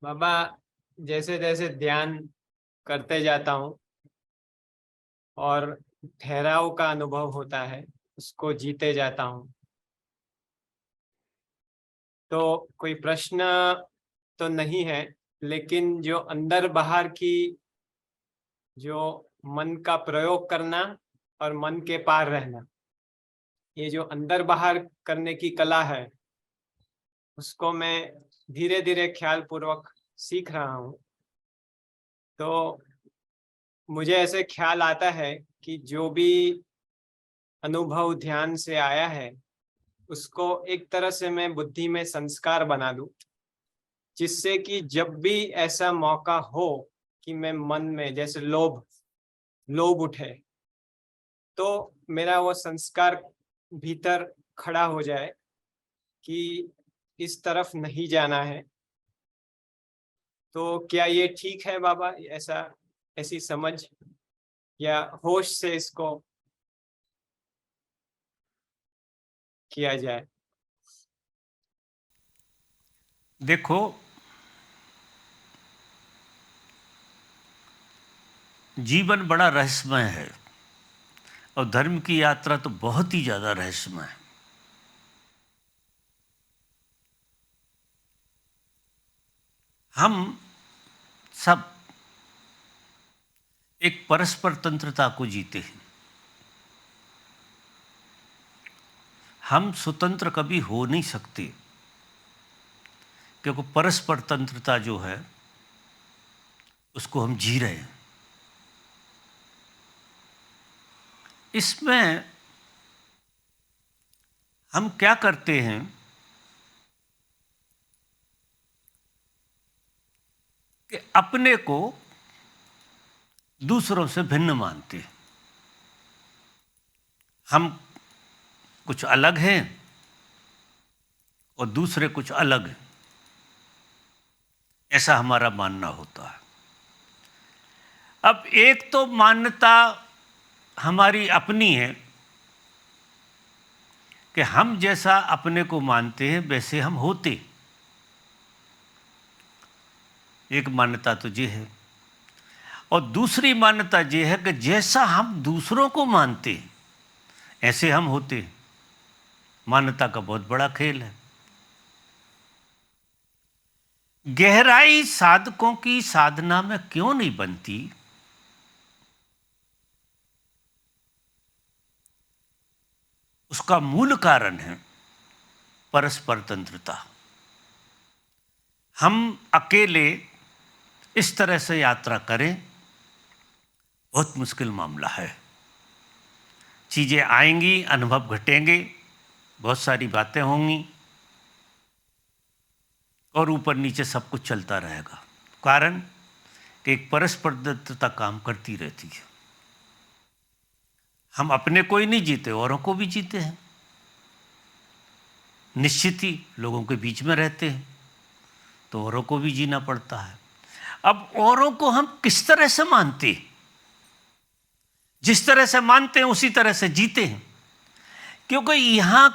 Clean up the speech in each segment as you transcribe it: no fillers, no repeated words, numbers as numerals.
बाबा, जैसे जैसे ध्यान करते जाता हूँ और ठहराव का अनुभव होता है, उसको जीते जाता हूँ। तो कोई प्रश्न तो नहीं है, लेकिन जो अंदर बाहर की, जो मन का प्रयोग करना और मन के पार रहना, ये जो अंदर बाहर करने की कला है, उसको मैं धीरे धीरे ख्याल पूर्वक सीख रहा हूँ। तो मुझे ऐसे ख्याल आता है कि जो भी अनुभव ध्यान से आया है, उसको एक तरह से मैं बुद्धि में संस्कार बना दूं, जिससे कि जब भी ऐसा मौका हो कि मैं मन में जैसे लोभ लोभ उठे, तो मेरा वो संस्कार भीतर खड़ा हो जाए कि इस तरफ नहीं जाना है। तो क्या ये ठीक है बाबा, ऐसा ऐसी समझ, या होश से इसको किया जाए? देखो, जीवन बड़ा रहस्यमय है और धर्म की यात्रा तो बहुत ही ज़्यादा रहस्यमय है। हम सब एक परस्पर तंत्रता को जीते हैं। हम स्वतंत्र कभी हो नहीं सकते, क्योंकि परस्पर तंत्रता जो है उसको हम जी रहे हैं। इसमें हम क्या करते हैं कि अपने को दूसरों से भिन्न मानते हैं। हम कुछ अलग हैं और दूसरे कुछ अलग हैं, ऐसा हमारा मानना होता है। अब एक तो मान्यता हमारी अपनी है कि हम जैसा अपने को मानते हैं वैसे हम होते। एक मान्यता तो ये है, और दूसरी मान्यता ये है कि जैसा हम दूसरों को मानते हैं ऐसे हम होते हैं। मान्यता का बहुत बड़ा खेल है। गहराई साधकों की साधना में क्यों नहीं बनती? उसका मूल कारण है परस्पर तंत्रता। हम अकेले इस तरह से यात्रा करें, बहुत मुश्किल मामला है। चीज़ें आएंगी, अनुभव घटेंगे, बहुत सारी बातें होंगी और ऊपर नीचे सब कुछ चलता रहेगा। कारण कि एक परस्पर तंत्रता काम करती रहती है। हम अपने को ही नहीं जीते, औरों को भी जीते हैं। निश्चित ही लोगों के बीच में रहते हैं तो औरों को भी जीना पड़ता है। अब औरों को हम किस तरह से मानते हैं? जिस तरह से मानते हैं उसी तरह से जीते हैं, क्योंकि यहां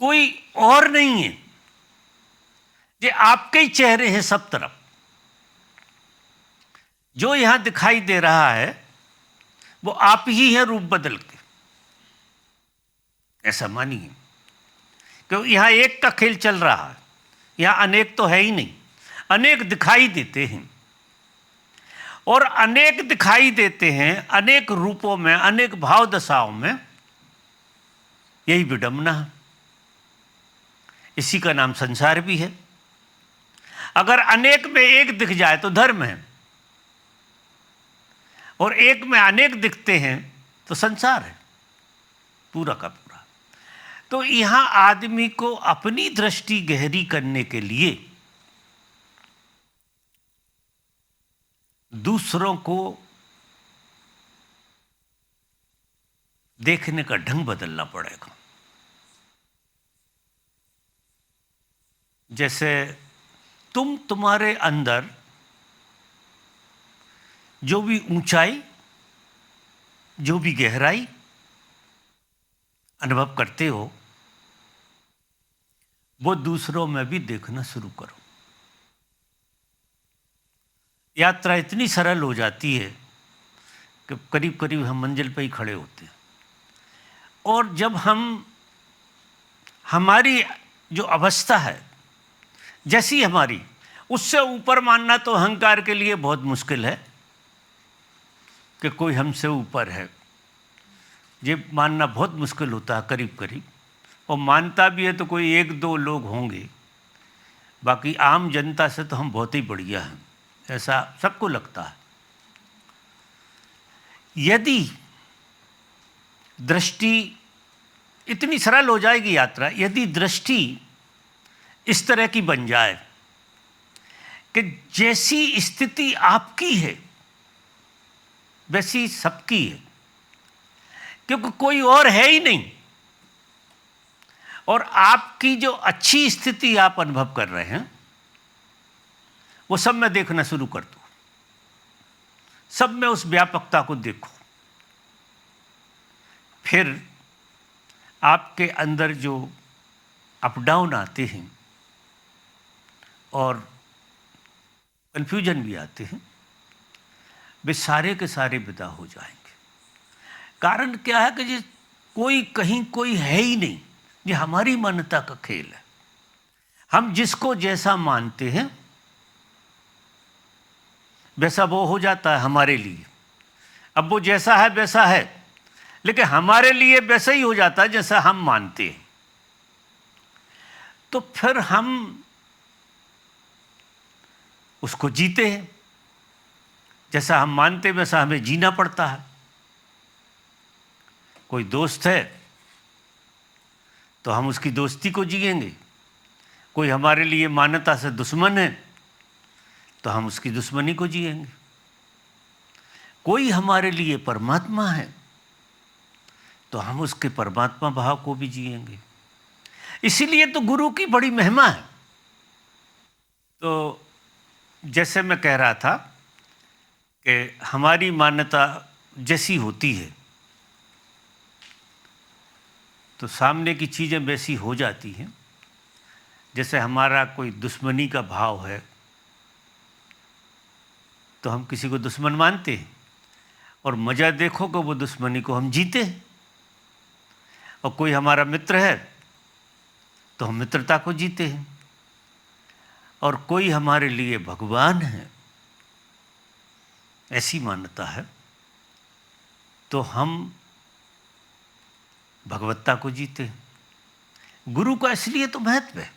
कोई और नहीं है। ये आपके ही चेहरे हैं सब तरफ। जो यहां दिखाई दे रहा है वो आप ही है रूप बदल के, ऐसा मानिए। क्योंकि यहां एक का खेल चल रहा है, यहां अनेक तो है ही नहीं। अनेक दिखाई देते हैं, और अनेक दिखाई देते हैं अनेक रूपों में, अनेक भाव दशाओं में। यही विडंबना है। इसी का नाम संसार भी है। अगर अनेक में एक दिख जाए तो धर्म है, और एक में अनेक दिखते हैं तो संसार है, पूरा का पूरा। तो यहां आदमी को अपनी दृष्टि गहरी करने के लिए दूसरों को देखने का ढंग बदलना पड़ेगा। जैसे तुम्हारे अंदर जो भी ऊंचाई, जो भी गहराई अनुभव करते हो, वो दूसरों में भी देखना शुरू करो। यात्रा इतनी सरल हो जाती है कि करीब करीब हम मंजिल पर ही खड़े होते हैं। और जब हमारी जो अवस्था है जैसी हमारी, उससे ऊपर मानना तो अहंकार के लिए बहुत मुश्किल है कि कोई हमसे ऊपर है। ये मानना बहुत मुश्किल होता है करीब करीब, और मानता भी है तो कोई एक दो लोग होंगे, बाकी आम जनता से तो हम बहुत ही बढ़िया हैं, ऐसा सबको लगता है। यदि दृष्टि इतनी सरल हो जाएगी यात्रा, यदि दृष्टि इस तरह की बन जाए कि जैसी स्थिति आपकी है वैसी सबकी है, क्योंकि कोई और है ही नहीं, और आपकी जो अच्छी स्थिति आप अनुभव कर रहे हैं वो सब में देखना शुरू कर दो, सब में उस व्यापकता को देखो। फिर आपके अंदर जो अप डाउन आते हैं और कन्फ्यूजन भी आते हैं, वे सारे के सारे विदा हो जाएंगे। कारण क्या है कि ये कोई कहीं कोई है ही नहीं, ये हमारी मान्यता का खेल है। हम जिसको जैसा मानते हैं वैसा वो हो जाता है हमारे लिए। अब वो जैसा है वैसा है, लेकिन हमारे लिए वैसा ही हो जाता है जैसा हम मानते हैं। तो फिर हम उसको जीते हैं, जैसा हम मानते हैं वैसा हमें जीना पड़ता है। कोई दोस्त है तो हम उसकी दोस्ती को जिएंगे, कोई हमारे लिए मान्यता से दुश्मन है तो हम उसकी दुश्मनी को जिएंगे, कोई हमारे लिए परमात्मा है तो हम उसके परमात्मा भाव को भी जिएंगे। इसीलिए तो गुरु की बड़ी महिमा है। तो जैसे मैं कह रहा था कि हमारी मान्यता जैसी होती है तो सामने की चीज़ें वैसी हो जाती हैं। जैसे हमारा कोई दुश्मनी का भाव है तो हम किसी को दुश्मन मानते हैं, और मज़ा देखो कि वो दुश्मनी को हम जीते हैं। और कोई हमारा मित्र है तो हम मित्रता को जीते हैं, और कोई हमारे लिए भगवान है ऐसी मान्यता है तो हम भगवत्ता को जीते हैं। गुरु का इसलिए तो महत्व है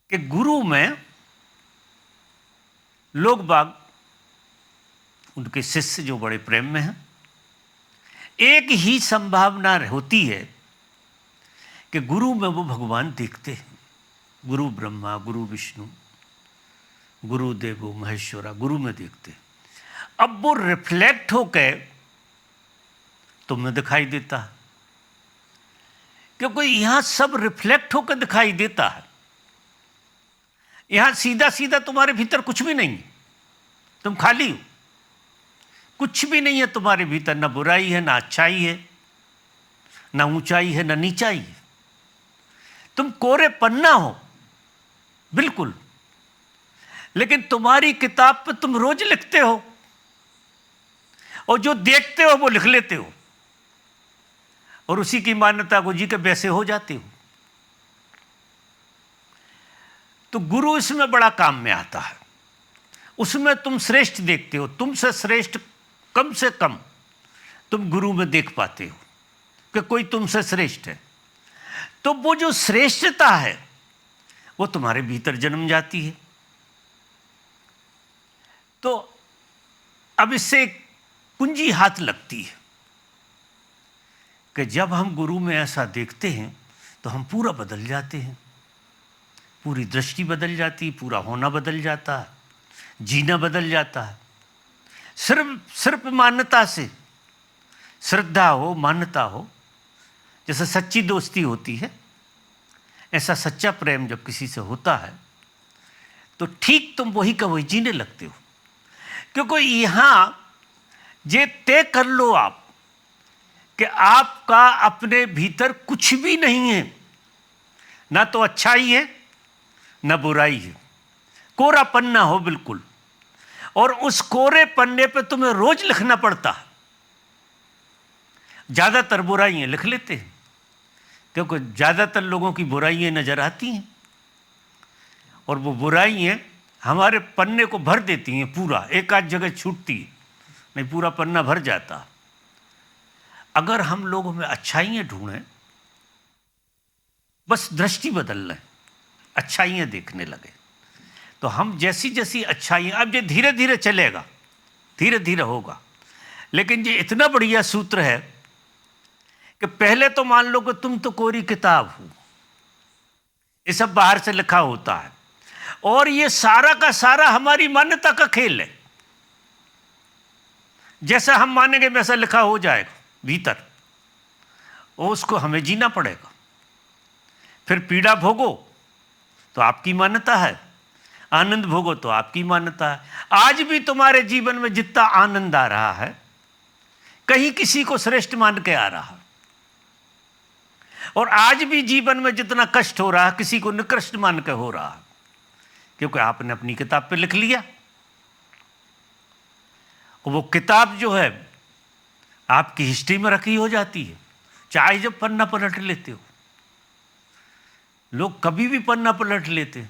कि गुरु में लोग बाग, उनके शिष्य जो बड़े प्रेम में हैं, एक ही संभावना होती है कि गुरु में वो भगवान देखते हैं। गुरु ब्रह्मा, गुरु विष्णु, गुरु देवो महेश्वरा, गुरु में देखते हैं। अब वो रिफ्लेक्ट होकर तुम्हें दिखाई देता है, क्योंकि यहां सब रिफ्लेक्ट होकर दिखाई देता है। यहां सीधा सीधा तुम्हारे भीतर कुछ भी नहीं है, तुम खाली हो, कुछ भी नहीं है तुम्हारे भीतर। ना बुराई है, ना अच्छाई है, ना ऊंचाई है, ना नीचाई है। तुम कोरे पन्ना हो बिल्कुल, लेकिन तुम्हारी किताब पे तुम रोज लिखते हो, और जो देखते हो वो लिख लेते हो, और उसी की मान्यता को जी के वैसे हो जाते हो। तो गुरु इसमें बड़ा काम में आता है। उसमें तुम श्रेष्ठ देखते हो, तुमसे श्रेष्ठ कम से कम तुम गुरु में देख पाते हो कि कोई तुमसे श्रेष्ठ है। तो वो जो श्रेष्ठता है वो तुम्हारे भीतर जन्म जाती है। तो अब इससे कुंजी हाथ लगती है कि जब हम गुरु में ऐसा देखते हैं तो हम पूरा बदल जाते हैं, पूरी दृष्टि बदल जाती, पूरा होना बदल जाता है, जीना बदल जाता है। सिर्फ मान्यता से, श्रद्धा हो, मान्यता हो, जैसे सच्ची दोस्ती होती है, ऐसा सच्चा प्रेम जब किसी से होता है तो ठीक तुम वही का वही जीने लगते हो। क्योंकि यहां ये तय कर लो आप कि आपका अपने भीतर कुछ भी नहीं है, ना तो अच्छाई है ना बुराई है, कोरा पन्ना हो बिल्कुल। और उस कोरे पन्ने पे तुम्हें रोज लिखना पड़ता है। ज्यादातर बुराइयां लिख लेते हैं क्योंकि ज्यादातर लोगों की बुराइयां नजर आती हैं, और वो बुराइयां हमारे पन्ने को भर देती हैं पूरा, एक आध जगह छूटती है, नहीं पूरा पन्ना भर जाता। अगर हम लोगों में अच्छाइयां ढूंढें, बस दृष्टि बदल लें, अच्छाइयां देखने लगे, तो हम जैसी जैसी अच्छाइयां, अब ये धीरे धीरे चलेगा, धीरे धीरे होगा। लेकिन ये इतना बढ़िया सूत्र है कि पहले तो मान लो कि तुम तो कोरी किताब हो, ये सब बाहर से लिखा होता है, और ये सारा का सारा हमारी मान्यता का खेल है। जैसा हम मानेंगे वैसा लिखा हो जाएगा भीतर, और उसको हमें जीना पड़ेगा। फिर पीड़ा भोगो तो आपकी मान्यता है, आनंद भोगो तो आपकी मान्यता है। आज भी तुम्हारे जीवन में जितना आनंद आ रहा है, कहीं किसी को श्रेष्ठ मान के आ रहा है, और आज भी जीवन में जितना कष्ट हो रहा है, किसी को निकृष्ट मान के हो रहा है, क्योंकि आपने अपनी किताब पे लिख लिया। और वो किताब जो है आपकी हिस्ट्री में रखी हो जाती है, चाहे जब पन्ना पलट लेते हो। लोग कभी भी पन्ना पलट लेते हैं,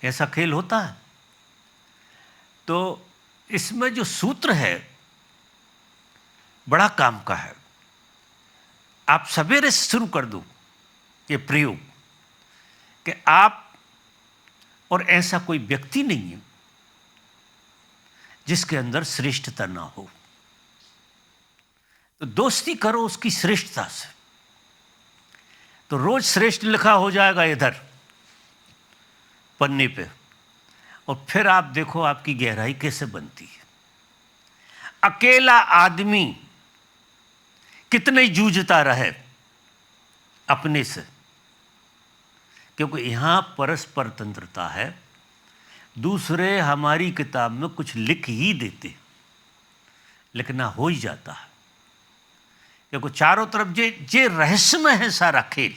ऐसा खेल होता है। तो इसमें जो सूत्र है बड़ा काम का है। आप सवेरे से शुरू कर दो ये प्रयोग कि आप, और ऐसा कोई व्यक्ति नहीं है जिसके अंदर श्रेष्ठता ना हो, तो दोस्ती करो उसकी श्रेष्ठता से, तो रोज श्रेष्ठ लिखा हो जाएगा इधर पन्ने पे। और फिर आप देखो आपकी गहराई कैसे बनती है। अकेला आदमी कितने जूझता रहे अपने से, क्योंकि यहां परस्पर तंत्रता है। दूसरे हमारी किताब में कुछ लिख ही देते, लिखना हो ही जाता है, क्योंकि चारों तरफ जे रहस्यमय है सारा खेल।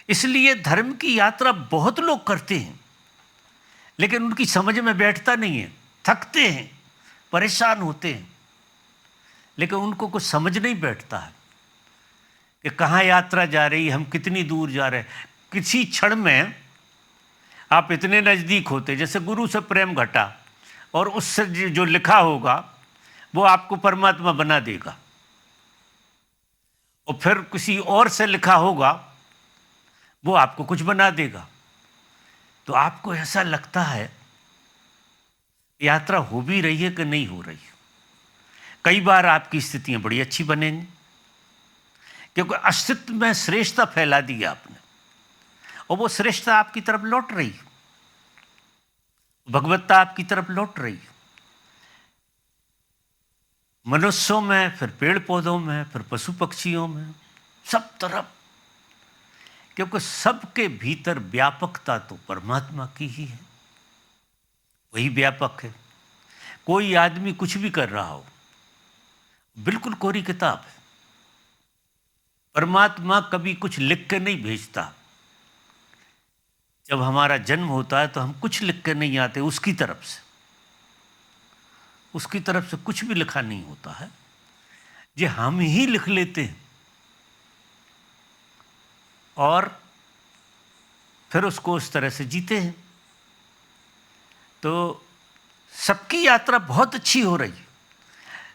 इसलिए धर्म की यात्रा बहुत लोग करते हैं, लेकिन उनकी समझ में बैठता नहीं है, थकते हैं, परेशान होते हैं, लेकिन उनको कुछ समझ नहीं बैठता है कि कहाँ यात्रा जा रही है, हम कितनी दूर जा रहे हैं। किसी क्षण में आप इतने नज़दीक होते, जैसे गुरु से प्रेम घटा, और उससे जो लिखा होगा वो आपको परमात्मा बना देगा, और फिर किसी और से लिखा होगा वो आपको कुछ बना देगा। तो आपको ऐसा लगता है यात्रा हो भी रही है कि नहीं हो रही है। कई बार आपकी स्थितियां बड़ी अच्छी बनेंगी, क्योंकि अस्तित्व में श्रेष्ठता फैला दी आपने, और वो श्रेष्ठता आपकी तरफ लौट रही है, भगवत्ता आपकी तरफ लौट रही है। मनुष्यों में, फिर पेड़ पौधों में, फिर पशु पक्षियों में, सब तरफ, क्योंकि सबके भीतर व्यापकता तो परमात्मा की ही है, वही व्यापक है। कोई आदमी कुछ भी कर रहा हो, बिल्कुल कोरी किताब है। परमात्मा कभी कुछ लिख के नहीं भेजता। जब हमारा जन्म होता है तो हम कुछ लिख के नहीं आते उसकी तरफ से, उसकी तरफ से कुछ भी लिखा नहीं होता है, ये हम ही लिख लेते हैं, और फिर उसको उस तरह से जीते हैं। तो सबकी यात्रा बहुत अच्छी हो रही है,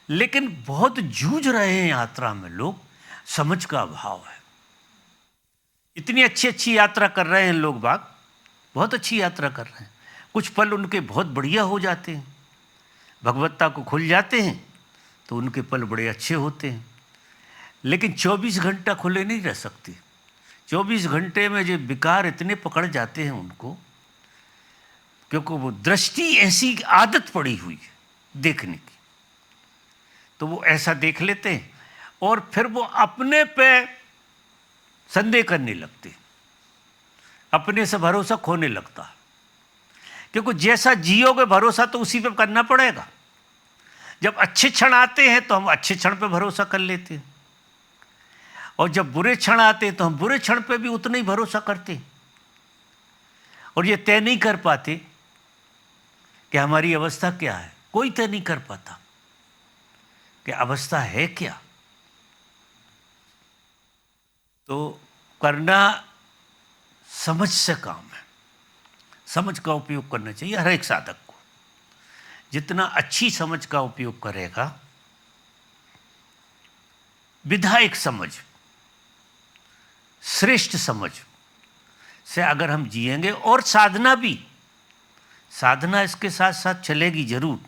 लेकिन बहुत जूझ रहे हैं यात्रा में लोग, समझ का अभाव है। इतनी अच्छी अच्छी यात्रा कर रहे हैं लोग बाग, बहुत अच्छी यात्रा कर रहे हैं, कुछ पल उनके बहुत बढ़िया हो जाते हैं, भगवत्ता को खुल जाते हैं तो उनके पल बड़े अच्छे होते हैं, लेकिन 24 घंटा खुले नहीं रह सकते। 24 घंटे में जो विकार इतने पकड़ जाते हैं उनको, क्योंकि वो दृष्टि ऐसी आदत पड़ी हुई है देखने की, तो वो ऐसा देख लेते हैं, और फिर वो अपने पे संदेह करने लगते, अपने से भरोसा खोने लगता है, क्योंकि जैसा जियोगे भरोसा तो उसी पे करना पड़ेगा। जब अच्छे क्षण आते हैं तो हम अच्छे क्षण पे भरोसा कर लेते हैं, और जब बुरे क्षण आते तो हम बुरे क्षण पे भी उतना ही भरोसा करते और ये तय नहीं कर पाते कि हमारी अवस्था क्या है। कोई तय नहीं कर पाता कि अवस्था है क्या। तो करना समझ से काम है। समझ का उपयोग करना चाहिए हर एक साधक को। जितना अच्छी समझ का उपयोग करेगा, विधायक समझ, श्रेष्ठ समझ से अगर हम जिएंगे, और साधना भी, साधना इसके साथ साथ चलेगी जरूर,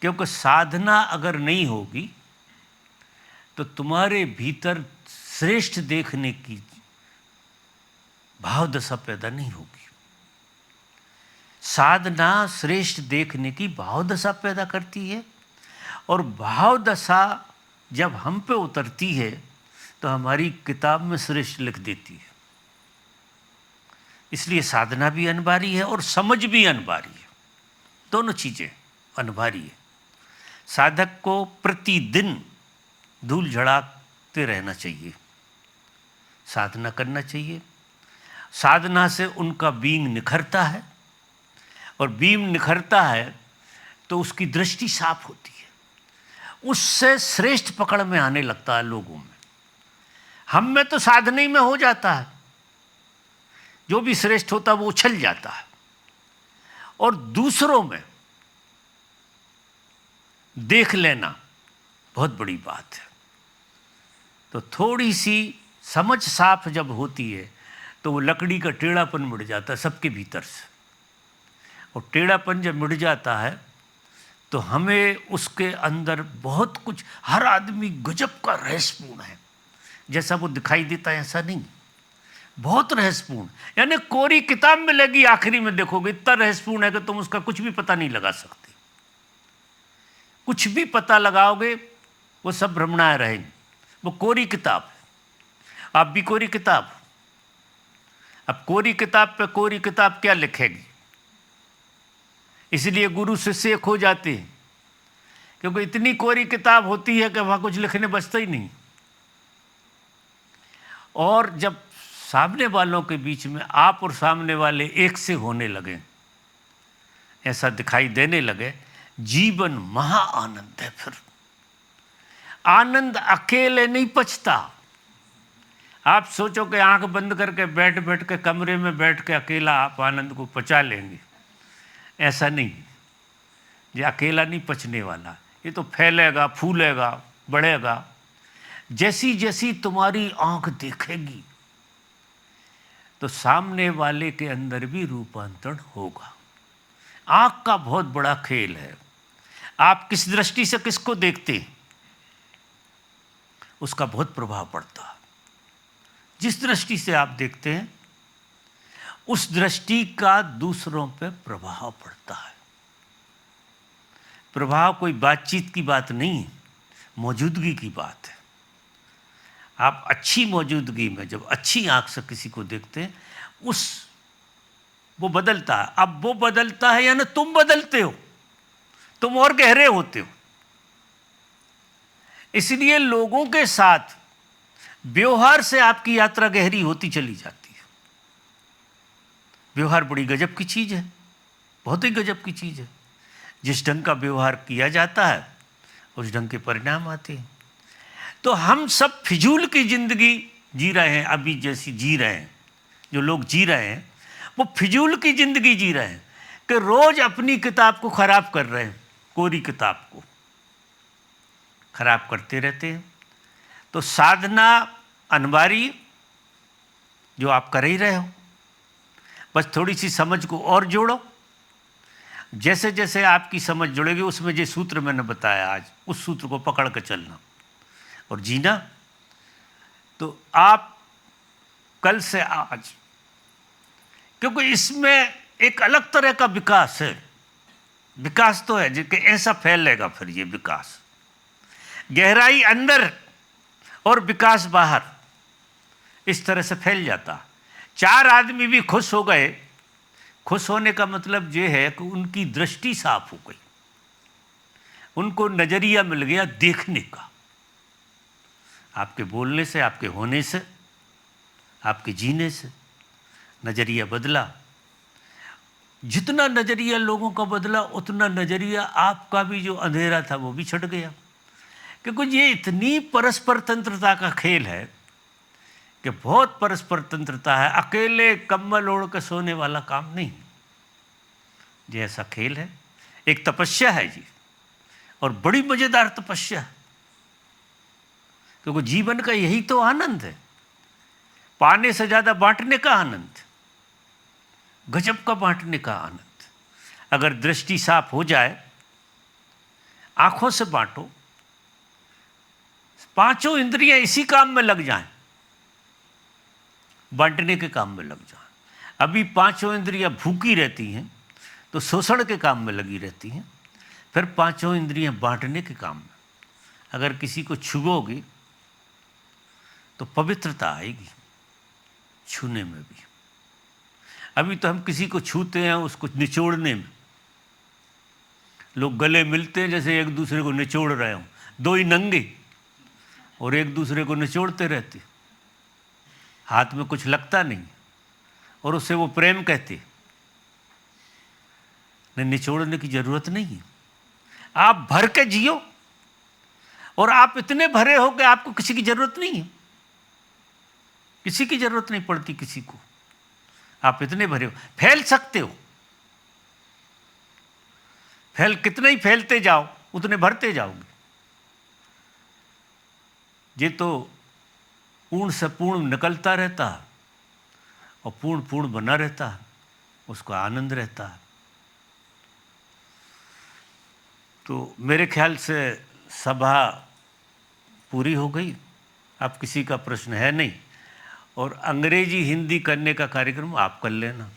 क्योंकि साधना अगर नहीं होगी तो तुम्हारे भीतर श्रेष्ठ देखने की भाव दशा पैदा नहीं होगी। साधना श्रेष्ठ देखने की भाव दशा पैदा करती है, और भाव दशा जब हम पे उतरती है तो हमारी किताब में श्रेष्ठ लिख देती है। इसलिए साधना भी अनिवार्य है और समझ भी अनिवार्य है। दोनों चीज़ें अनिवार्य है। साधक को प्रतिदिन धूल झड़ाते रहना चाहिए, साधना करना चाहिए। साधना से उनका बीइंग निखरता है, और बीइंग निखरता है तो उसकी दृष्टि साफ होती है, उससे श्रेष्ठ पकड़ में आने लगता है लोगों में। हम में तो साधना ही में हो जाता है, जो भी श्रेष्ठ होता है वो उछल जाता है, और दूसरों में देख लेना बहुत बड़ी बात है। तो थोड़ी सी समझ साफ जब होती है तो वो लकड़ी का टेढ़ापन मिट जाता है सबके भीतर से, और टेढ़ापन जब मिट जाता है तो हमें उसके अंदर बहुत कुछ, हर आदमी गजब का रहस्यपूर्ण है, जैसा वो दिखाई देता है ऐसा नहीं, बहुत रहस्यपूर्ण। यानी कोरी किताब में लगी आखिरी में देखोगे इतना रहस्यपूर्ण है कि तुम उसका कुछ भी पता नहीं लगा सकते। कुछ भी पता लगाओगे वो सब भ्रमणाएं रहेंगी। वो कोरी किताब है, आप भी कोरी किताब। अब कोरी किताब पे कोरी किताब क्या लिखेगी? इसलिए गुरु शिष्य एक हो जाते हैं, क्योंकि इतनी कोरी किताब होती है कि वहाँ कुछ लिखने बचता ही नहीं। और जब सामने वालों के बीच में आप और सामने वाले एक से होने लगे, ऐसा दिखाई देने लगे, जीवन महा आनंद है। फिर आनंद अकेले नहीं पचता। आप सोचो कि आंख बंद करके बैठ बैठ के कमरे में बैठ के अकेला आप आनंद को पचा लेंगे, ऐसा नहीं। ये अकेला नहीं पचने वाला, ये तो फैलेगा, फूलेगा, बढ़ेगा। जैसी जैसी तुम्हारी आंख देखेगी तो सामने वाले के अंदर भी रूपांतरण होगा। आंख का बहुत बड़ा खेल है। आप किस दृष्टि से किसको देखते हैं उसका बहुत प्रभाव पड़ता है। जिस दृष्टि से आप देखते हैं उस दृष्टि का दूसरों पर प्रभाव पड़ता है। प्रभाव कोई बातचीत की बात नहीं है, मौजूदगी की बात है। आप अच्छी मौजूदगी में जब अच्छी आंख से किसी को देखते हैं वो बदलता है। अब वो बदलता है यानी तुम बदलते हो, तुम और गहरे होते हो। इसलिए लोगों के साथ व्यवहार से आपकी यात्रा गहरी होती चली जाती है। व्यवहार बड़ी गजब की चीज है, बहुत ही गजब की चीज है। जिस ढंग का व्यवहार किया जाता है उस ढंग के परिणाम आते हैं। तो हम सब फिजूल की जिंदगी जी रहे हैं। अभी जैसी जी रहे हैं, जो लोग जी रहे हैं वो फिजूल की जिंदगी जी रहे हैं कि रोज अपनी किताब को खराब कर रहे हैं, कोरी किताब को खराब करते रहते हैं। तो साधना अनिवार्य जो आप कर ही रहे हो, बस थोड़ी सी समझ को और जोड़ो। जैसे जैसे आपकी समझ जुड़ेगी उसमें जो सूत्र मैंने बताया आज, उस सूत्र को पकड़ कर चलना और जीना। तो आप कल से आज, क्योंकि इसमें एक अलग तरह का विकास है। विकास तो है कि ऐसा फैलेगा, फिर ये विकास गहराई अंदर और विकास बाहर, इस तरह से फैल जाता। चार आदमी भी खुश हो गए, खुश होने का मतलब ये है कि उनकी दृष्टि साफ हो गई, उनको नजरिया मिल गया देखने का। आपके बोलने से, आपके होने से, आपके जीने से नज़रिया बदला। जितना नज़रिया लोगों का बदला उतना नज़रिया आपका भी जो अंधेरा था वो भी छट गया। क्योंकि ये इतनी परस्पर तंत्रता का खेल है कि बहुत परस्पर तंत्रता है। अकेले कम्बल ओढ़ के सोने वाला काम नहीं, ये ऐसा खेल है। एक तपस्या है जी, और बड़ी मज़ेदार तपस्या है, क्योंकि जीवन का यही तो आनंद है, पाने से ज़्यादा बांटने का आनंद, गजब का बांटने का आनंद। अगर दृष्टि साफ हो जाए, आंखों से बांटो, पांचों इंद्रियां इसी काम में लग जाएं, बांटने के काम में लग जाएं। अभी पांचों इंद्रियां भूखी रहती हैं तो शोषण के काम में लगी रहती हैं, फिर पांचों इंद्रियां बांटने के काम में। अगर किसी को छुओगे तो पवित्रता आएगी छूने में भी। अभी तो हम किसी को छूते हैं उसको निचोड़ने में, लोग गले मिलते हैं जैसे एक दूसरे को निचोड़ रहे हों, दो ही नंगे और एक दूसरे को निचोड़ते रहते, हाथ में कुछ लगता नहीं और उससे वो प्रेम कहते। नहीं, निचोड़ने की जरूरत नहीं है। आप भर के जियो, और आप इतने भरे हो कि आपको किसी की जरूरत नहीं है, किसी की जरूरत नहीं पड़ती किसी को। आप इतने भरे हो, फैल सकते हो, कितने ही फैलते जाओ उतने भरते जाओगे। ये तो पूर्ण से पूर्ण निकलता रहता है और पूर्ण पूर्ण बना रहता है, उसको आनंद रहता है। तो मेरे ख्याल से सभा पूरी हो गई। अब किसी का प्रश्न है नहीं, और अंग्रेजी हिंदी करने का कार्यक्रम आप कर लेना।